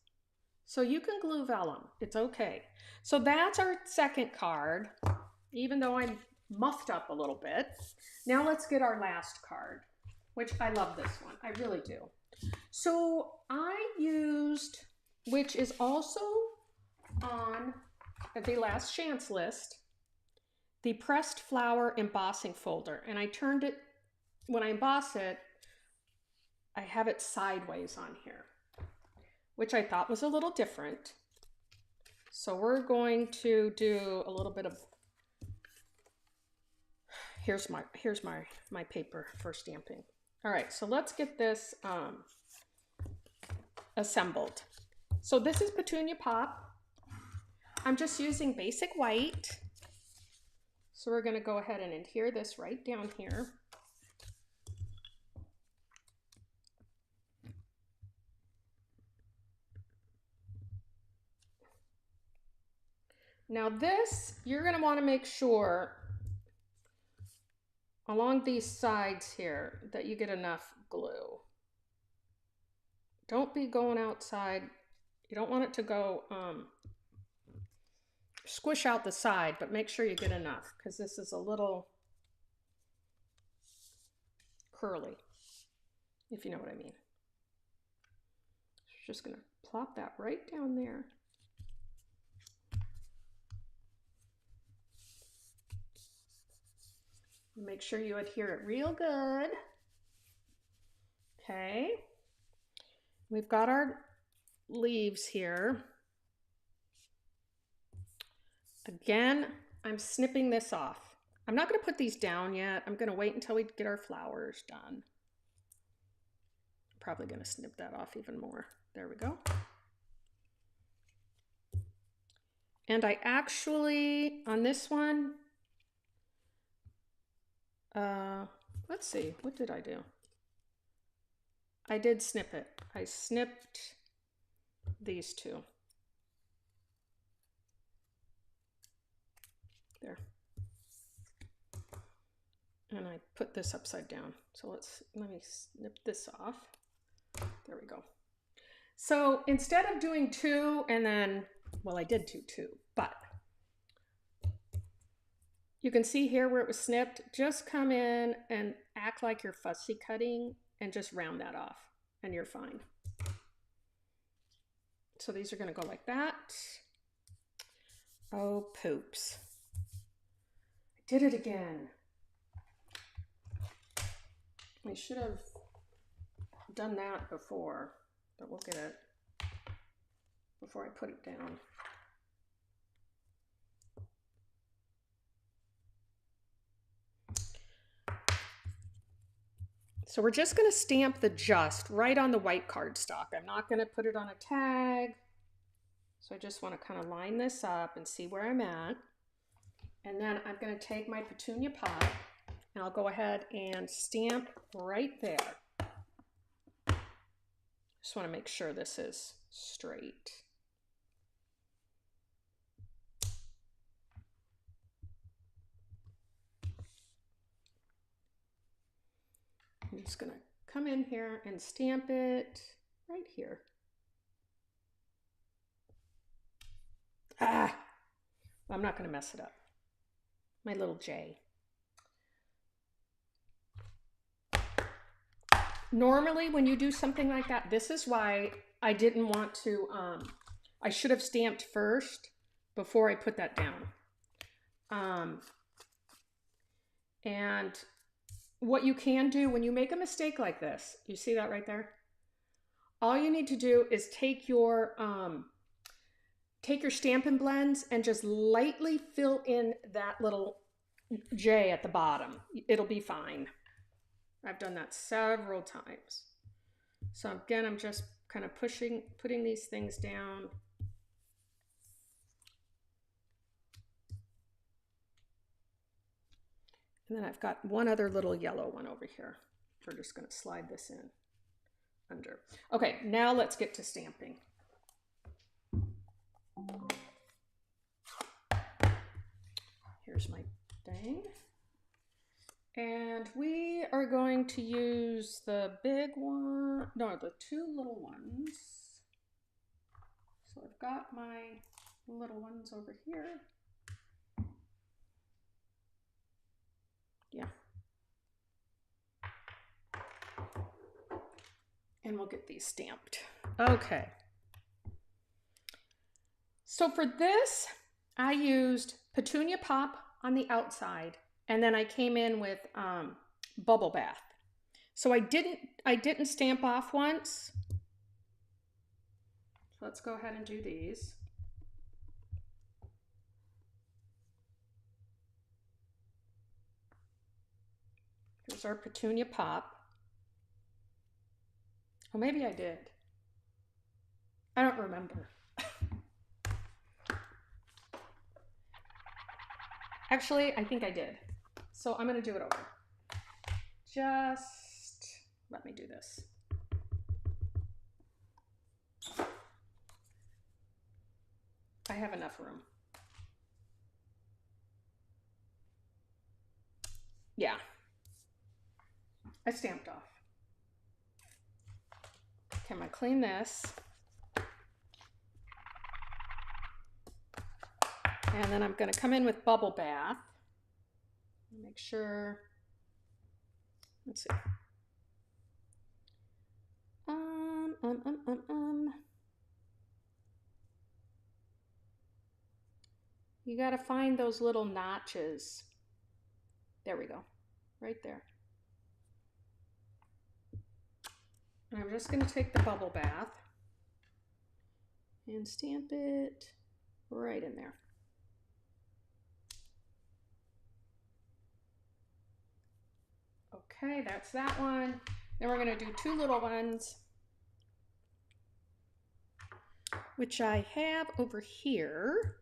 Speaker 1: So you can glue vellum. It's okay. So that's our second card, even though I'm muffed up a little bit. Now let's get our last card, which I love this one. I really do. So I used, which is also on the last chance list, the pressed flower embossing folder. And I turned it, when I emboss it, I have it sideways on here, which I thought was a little different. So we're going to do a little bit of, here's my paper for stamping. All right, so let's get this assembled. So this is Petunia Pop. I'm just using basic white. So we're going to go ahead and adhere this right down here. Now this, you're going to want to make sure along these sides here that you get enough glue. Don't be going outside. You don't want it to go squish out the side, but make sure you get enough because this is a little curly, if you know what I mean. Just going to plop that right down there. Make sure you adhere it real good. Okay. We've got our leaves here. Again, I'm snipping this off. I'm not going to put these down yet. I'm going to wait until we get our flowers done. Probably going to snip that off even more. There we go. And I actually, on this one, let's see, what did I do? I did snip it. I snipped these two. There. And I put this upside down. So let me snip this off. There we go. So instead of doing two and then, well, I did do two, but you can see here where it was snipped, just come in and act like you're fussy cutting and just round that off and you're fine. So these are going to go like that. Oh, poops. I did it again. I should have done that before, but we'll get it before I put it down. So we're just going to stamp the just right on the white cardstock. I'm not going to put it on a tag. So I just want to kind of line this up and see where I'm at. And then I'm going to take my Petunia Pop and I'll go ahead and stamp right there. Just want to make sure this is straight. I'm just going to come in here and stamp it right here. Ah, I'm not going to mess it up. my little J. Normally when you do something like that, this is why I didn't want to, I should have stamped first before I put that down. And what you can do when you make a mistake like this, you see that right there? All you need to do is take your Stampin' Blends and just lightly fill in that little J at the bottom. It'll be fine. I've done that several times. So again, I'm just kind of putting these things down. And then I've got one other little yellow one over here. We're just going to slide this in under. Okay, now let's get to stamping. Here's my thing. And we are going to use the big one, no, the two little ones. So I've got my little ones over here. Yeah. And we'll get these stamped. Okay. So for this, I used Petunia Pop on the outside, and then I came in with Bubble Bath. So I didn't stamp off once. So let's go ahead and do these. Here's our Petunia Pop. Oh, maybe I did. I don't remember. Actually, I think I did. So I'm going to do it over. Just let me do this. I have enough room. Yeah. I stamped off. Okay, I'm going to clean this. And then I'm going to come in with Bubble Bath. Make sure, let's see. You got to find those little notches. There we go, right there. And I'm just going to take the Bubble Bath and stamp it right in there. Okay, that's that one. Then we're going to do two little ones, which I have over here.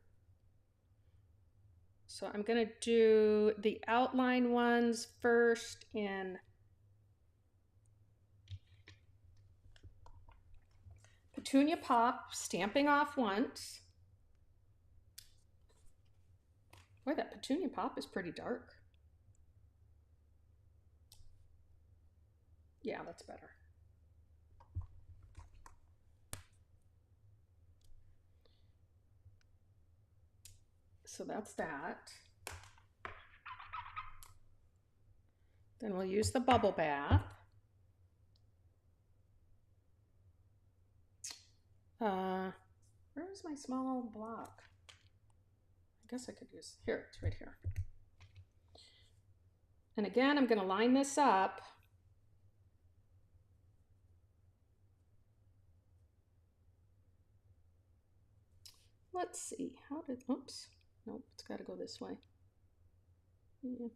Speaker 1: So I'm going to do the outline ones first in Petunia Pop, stamping off once. Boy, that Petunia Pop is pretty dark. Yeah, that's better. So that's that. Then we'll use the Bubble Bath. Where's my small block? I guess I could use, here, it's right here. And again, I'm going to line this up. Let's see, how did, oops, nope, it's got to go this way. Yeah.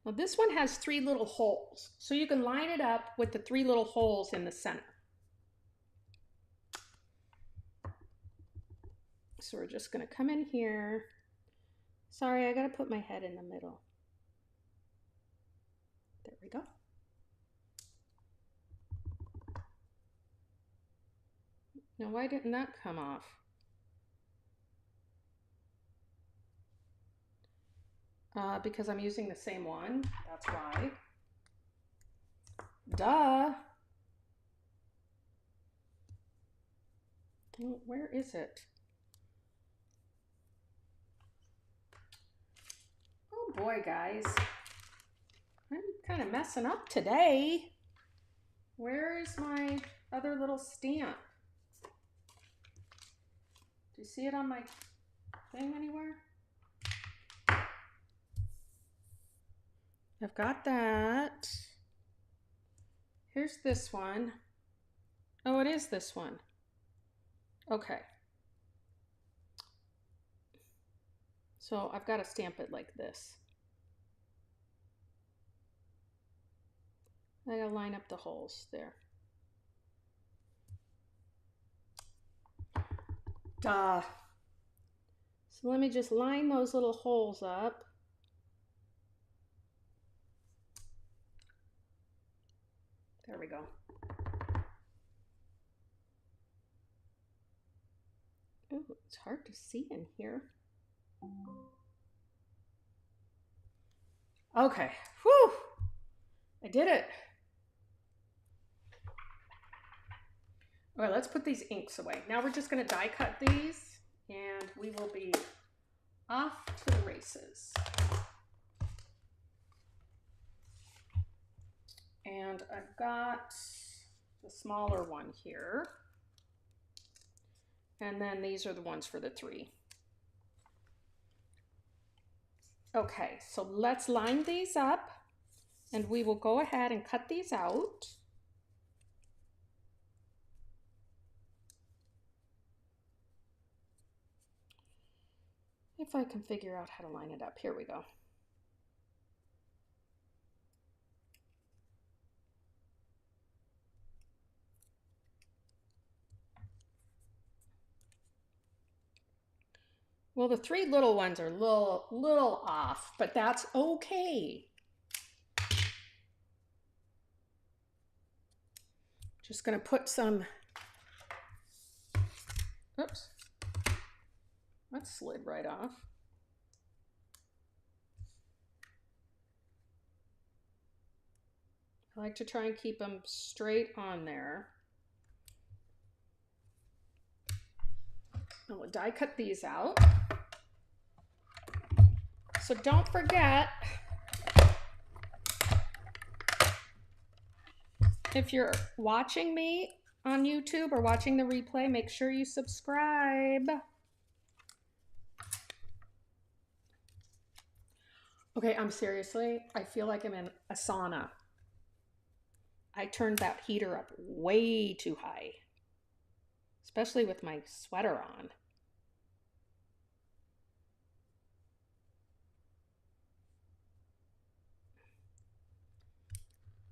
Speaker 1: Now this one has three little holes, so you can line it up with the three little holes in the center. So we're just going to come in here. Sorry, I got to put my head in the middle. There we go. Now why didn't that come off? Because I'm using the same one, that's why. Duh. Where is it? Oh boy, guys. I'm kind of messing up today. Where is my other little stamp? Do you see it on my thing anywhere? I've got that. Here's this one. Oh, it is this one. Okay. So I've got to stamp it like this. I gotta line up the holes there. Duh. So let me just line those little holes up. There we go. Ooh, it's hard to see in here. Okay, whew, I did it. All right, let's put these inks away. Now we're just gonna die cut these and we will be off to the races. And I've got the smaller one here. And then these are the ones for the 3. Okay, so let's line these up and we will go ahead and cut these out. If I can figure out how to line it up, here we go. Well, the 3 little ones are a little off, but that's okay. Just gonna put some, oops, that slid right off. I like to try and keep them straight on there. And we'll die cut these out. So don't forget, if you're watching me on YouTube or watching the replay, make sure you subscribe. Okay, seriously, I feel like I'm in a sauna. I turned that heater up way too high, especially with my sweater on.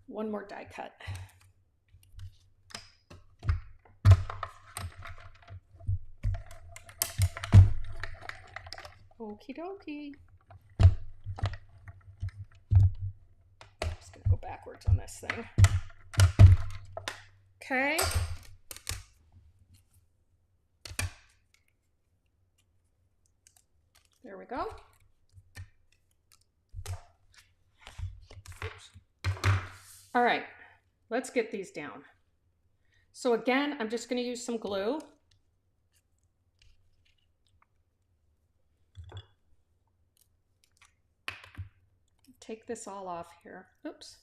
Speaker 1: One more die cut. Okie dokie. Just gonna go backwards on this thing. Okay. There we go. All right, let's get these down. So again, I'm just going to use some glue. Take this all off here. Oops.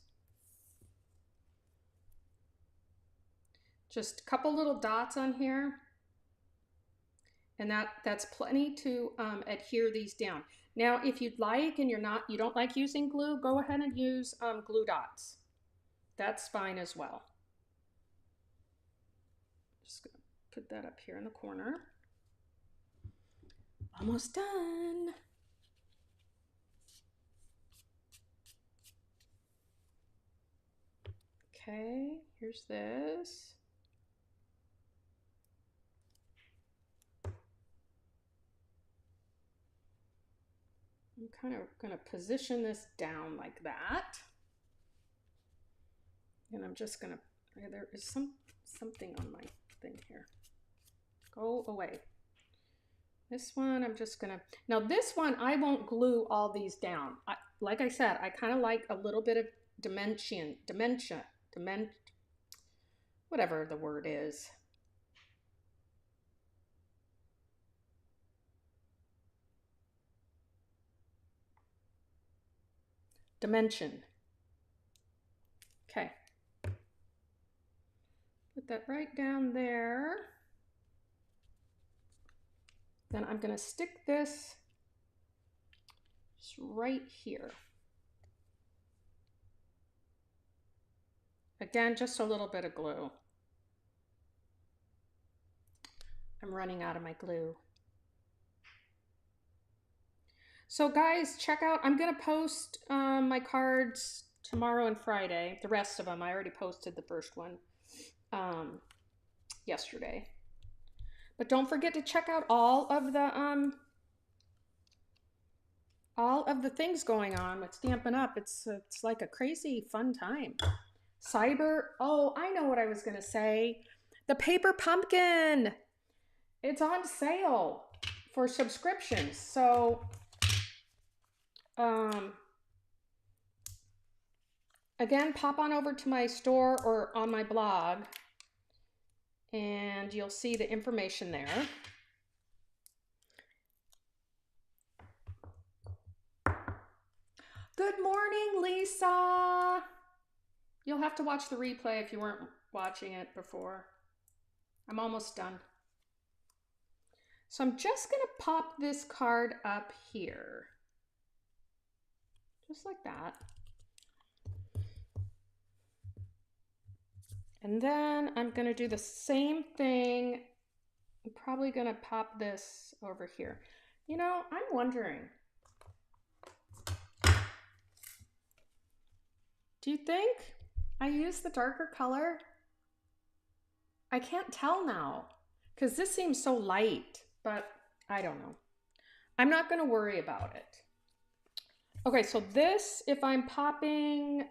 Speaker 1: Just a couple little dots on here. And that's plenty to adhere these down. Now, if you'd like and you don't like using glue, go ahead and use glue dots. That's fine as well. Just gonna put that up here in the corner. Almost done. Okay, here's this. I'm kind of going to position this down like that. And I'm just going to, there is something on my thing here. Go away. This one, I'm just going to, now this one, I won't glue all these down. Like I said, I kind of like a little bit of dimension, whatever the word is. dimension. Okay. Put that right down there. Then I'm going to stick this just right here. Again, just a little bit of glue. I'm running out of my glue. So guys, check out, I'm going to post my cards tomorrow and Friday. The rest of them, I already posted the first one yesterday. But don't forget to check out all of the things going on with Stampin' Up. It's like a crazy fun time. Oh, I know what I was going to say. The paper pumpkin. It's on sale for subscriptions. So again, pop on over to my store or on my blog and you'll see the information there. Good morning, Lisa. You'll have to watch the replay if you weren't watching it before. I'm almost done. So I'm just going to pop this card up here. Just like that. And then I'm going to do the same thing. I'm probably going to pop this over here. You know, I'm wondering, do you think I use the darker color? I can't tell now because this seems so light, but I don't know. I'm not going to worry about it. Okay, so this, if I'm popping,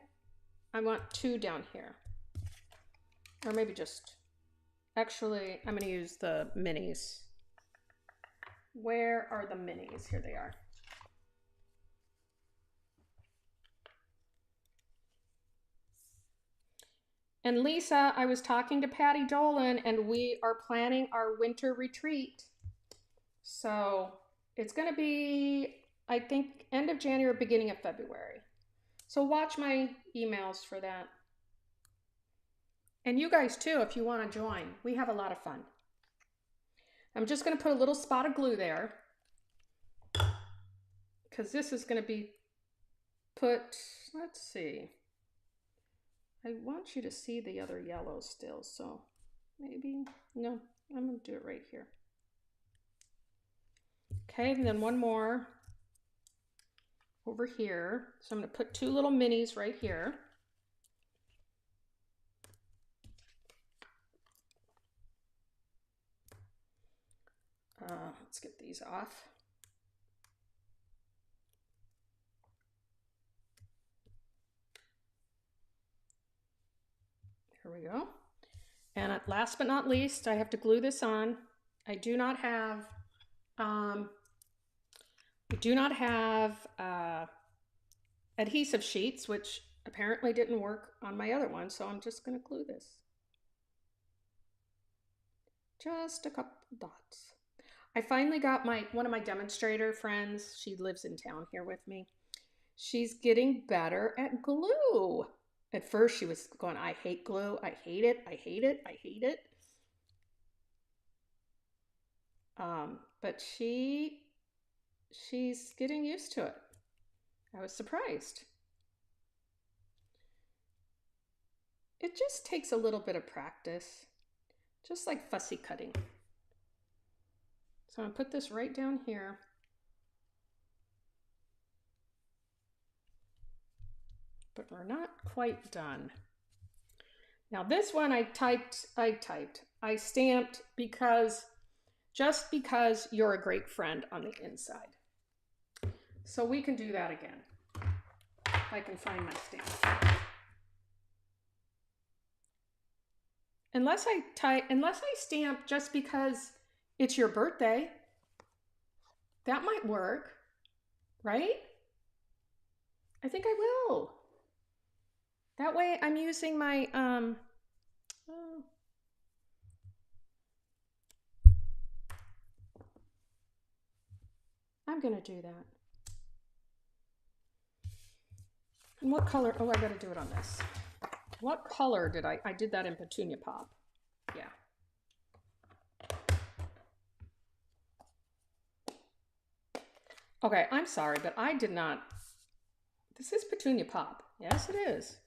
Speaker 1: I want 2 down here. Or maybe just, actually, I'm going to use the minis. Where are the minis? Here they are. And Lisa, I was talking to Patty Dolan and we are planning our winter retreat. So it's going to be, I think, end of January, beginning of February. So watch my emails for that. And you guys too, if you want to join. We have a lot of fun. I'm just going to put a little spot of glue there because this is going to be put, let's see. I want you to see the other yellow still, so maybe, no, I'm going to do it right here. Okay, and then one more over here. So I'm going to put 2 little minis right here. Let's get these off. Here we go. And last but not least, I have to glue this on. I do not have adhesive sheets, which apparently didn't work on my other one, so I'm just going to glue this. Just a couple dots. I finally got one of my demonstrator friends. She lives in town here with me. She's getting better at glue. At first she was going, I hate glue. I hate it. I hate it. I hate it. But she's getting used to it. I was surprised. It just takes a little bit of practice, just like fussy cutting. So I'm gonna put this right down here. But we're not quite done. Now this one I stamped just because you're a great friend on the inside. So we can do that again. If I can find my stamp. Unless I stamp just because it's your birthday, that might work, right? I think I will. That way I'm using my, I'm gonna do that. And what color? Oh, I got to do it on this. What color did I did that in Petunia Pop. Yeah. Okay, I'm sorry, but I did not. This is Petunia Pop. Yes, it is.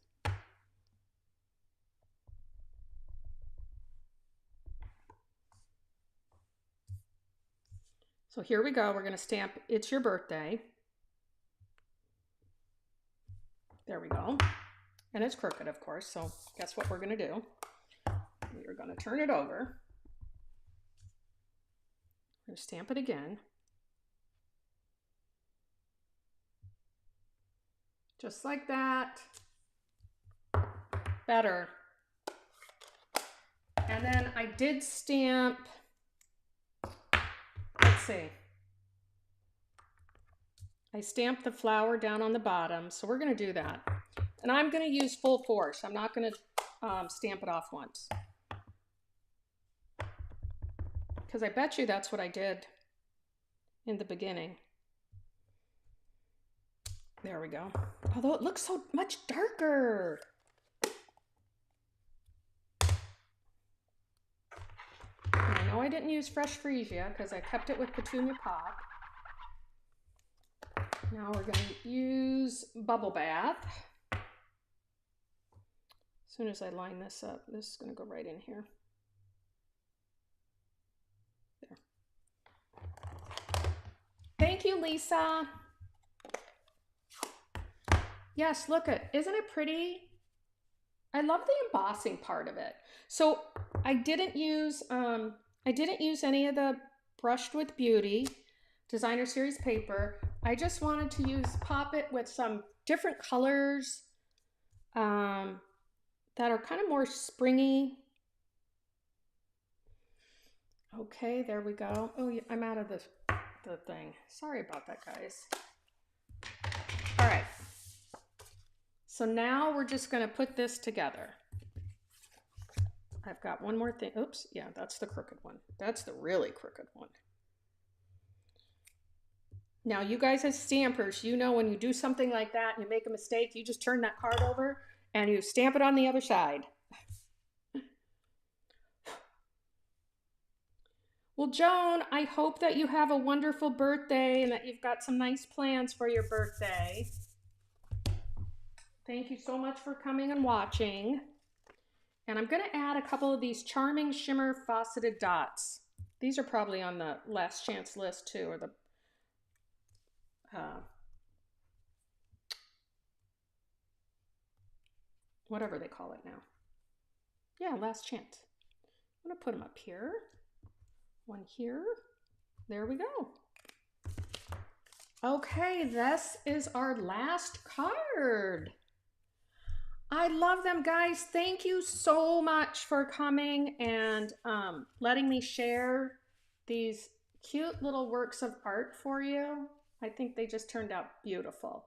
Speaker 1: So here we go. We're going to stamp It's Your Birthday. There we go. And it's crooked, of course. So guess what we're going to do? We're going to turn it over. We're going to stamp it again. Just like that. Better. And then I did stamp, let's see. I stamped the flower down on the bottom, so we're going to do that. And I'm going to use full force. I'm not going to stamp it off once. Because I bet you that's what I did in the beginning. There we go. Although it looks so much darker. I know I didn't use fresh freesia because I kept it with Petunia Pop. Now we're going to use Bubble Bath. As soon as I line this up, this is going to go right in here. There. Thank you, Lisa. Yes, look at, isn't it pretty? I love the embossing part of it. So I didn't use any of the Brushed with Beauty Designer Series paper. I just wanted to pop it with some different colors that are kind of more springy. Okay, there we go. Oh, yeah, I'm out of the thing. Sorry about that, guys. All right. So now we're just going to put this together. I've got one more thing. Oops, yeah, that's the crooked one. That's the really crooked one. Now, you guys as stampers, you know when you do something like that and you make a mistake, you just turn that card over and you stamp it on the other side. Well, Joan, I hope that you have a wonderful birthday and that you've got some nice plans for your birthday. Thank you so much for coming and watching. And I'm going to add a couple of these Charming Shimmer Faceted Dots. These are probably on the last chance list too, or the whatever they call it now. Yeah, last chance. I'm going to put them up here. One here. There we go. Okay, this is our last card. I love them, guys. Thank you so much for coming and letting me share these cute little works of art for you. I think they just turned out beautiful.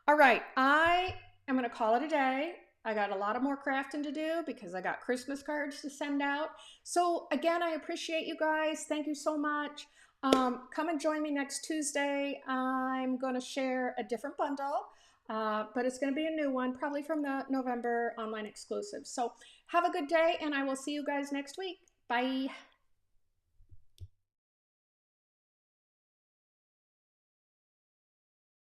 Speaker 1: All right, I am going to call it a day. I got a lot of more crafting to do because I got Christmas cards to send out. So again, I appreciate you guys. Thank you so much. Come and join me next Tuesday. I'm going to share a different bundle. But it's going to be a new one, probably from the November online exclusive. So have a good day, and I will see you guys next week. Bye.